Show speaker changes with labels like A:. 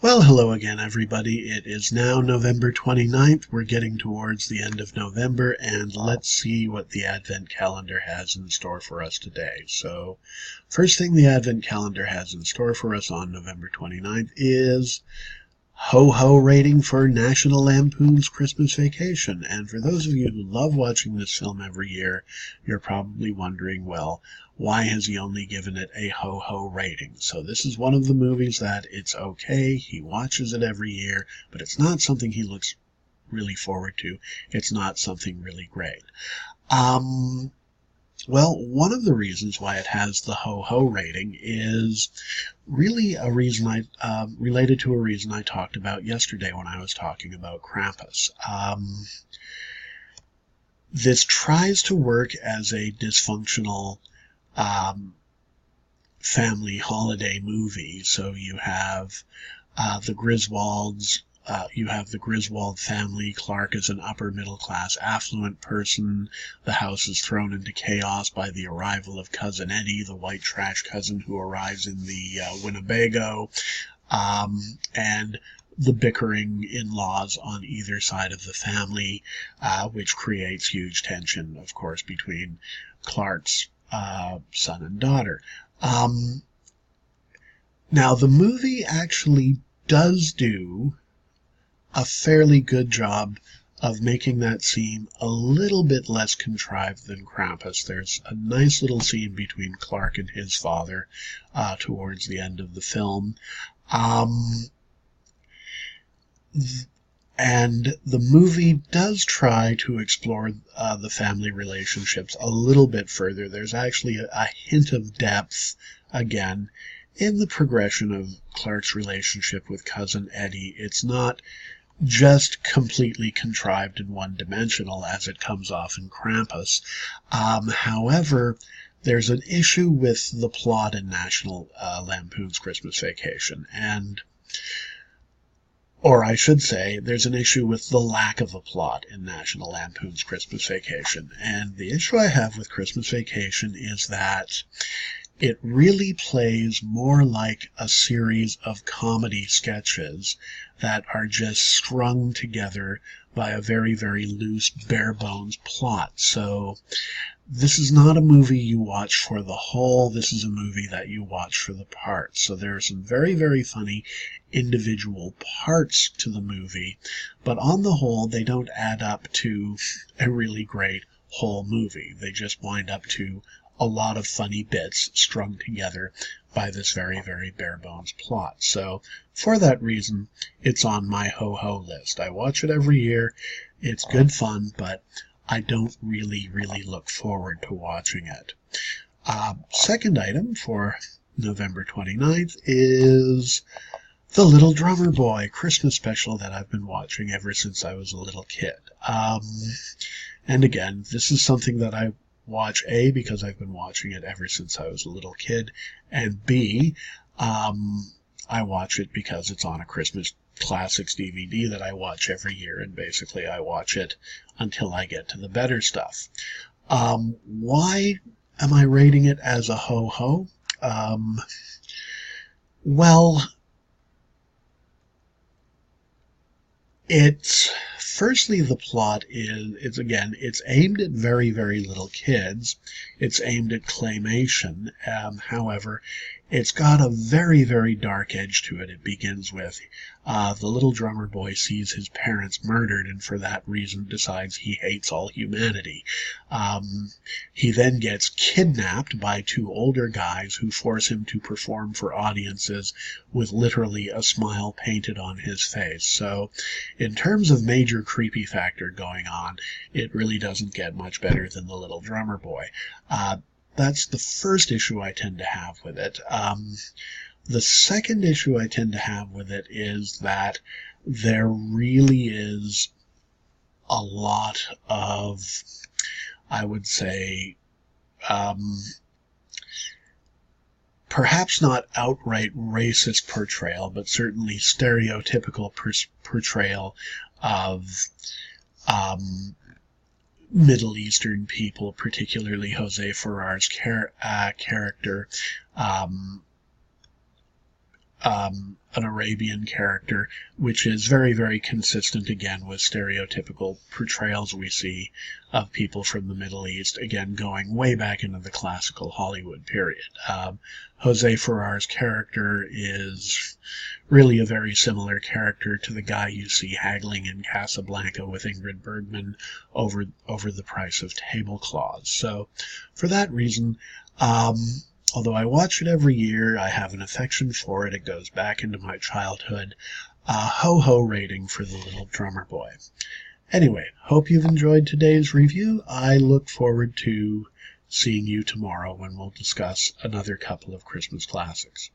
A: Well, hello again, everybody. It is now November 29th. We're getting towards the end of November, and let's see what the Advent calendar has in store for us today. So, first thing the Advent calendar has in store for us on November 29th is Ho-Ho rating for National Lampoon's Christmas Vacation. And for those of you who love watching this film every year, you're probably wondering, well, why has he only given it a ho-ho rating? So this is one of the movies that it's okay, he watches it every year, but it's not something he looks really forward to. It's not something really great. Well, one of the reasons why it has the ho-ho rating is really a reason related to a reason I talked about yesterday when I was talking about Krampus. This tries to work as a dysfunctional family holiday movie. So you have the Griswolds. You have the Griswold family. Clark is an upper middle class affluent person. The house is thrown into chaos by the arrival of Cousin Eddie, the white trash cousin who arrives in the Winnebago, and the bickering in-laws on either side of the family, which creates huge tension, of course, between Clark's son and daughter. Now, the movie actually does do a fairly good job of making that scene a little bit less contrived than Krampus. There's a nice little scene between Clark and his father towards the end of the film. And the movie does try to explore the family relationships a little bit further. There's actually a hint of depth, again, in the progression of Clark's relationship with Cousin Eddie. It's not just completely contrived and one-dimensional as it comes off in Krampus. However, there's an issue with the plot in National Lampoon's Christmas Vacation, or I should say, there's an issue with the lack of a plot in National Lampoon's Christmas Vacation. And the issue I have with Christmas Vacation is that it really plays more like a series of comedy sketches that are just strung together by a very, very loose, bare-bones plot. So this is not a movie you watch for the whole. This is a movie that you watch for the parts. So there are some very, very funny individual parts to the movie, but on the whole, they don't add up to a really great whole movie. They just wind up to a lot of funny bits strung together by this very, very bare-bones plot. So for that reason, it's on my ho-ho list. I watch it every year. It's good fun, but I don't really look forward to watching it. Second item for November 29th is The Little Drummer Boy Christmas special that I've been watching ever since I was a little kid. And again, this is something that I watch, A, because I've been watching it ever since I was a little kid, and B, I watch it because it's on a Christmas Classics DVD that I watch every year, and basically I watch it until I get to the better stuff. Why am I rating it as a ho-ho? Well, firstly, the plot it's aimed at very, very little kids. It's aimed at claymation. However, it's got a very, very dark edge to it. It begins with the little drummer boy sees his parents murdered, and for that reason decides he hates all humanity. He then gets kidnapped by two older guys who force him to perform for audiences with literally a smile painted on his face. So in terms of major creepy factor going on, it really doesn't get much better than The Little Drummer Boy. That's the first issue I tend to have with it. The second issue I tend to have with it is that there really is a lot of, I would say, perhaps not outright racist portrayal, but certainly stereotypical portrayal of Middle Eastern people, particularly Jose Ferrar's character, an Arabian character, which is very, very consistent, again, with stereotypical portrayals we see of people from the Middle East, again, going way back into the classical Hollywood period. Jose Ferrar's character is really a very similar character to the guy you see haggling in Casablanca with Ingrid Bergman over the price of tablecloths. So for that reason, although I watch it every year, I have an affection for it. It goes back into my childhood. Ho-ho rating for The Little Drummer Boy. Anyway, hope you've enjoyed today's review. I look forward to seeing you tomorrow when we'll discuss another couple of Christmas classics.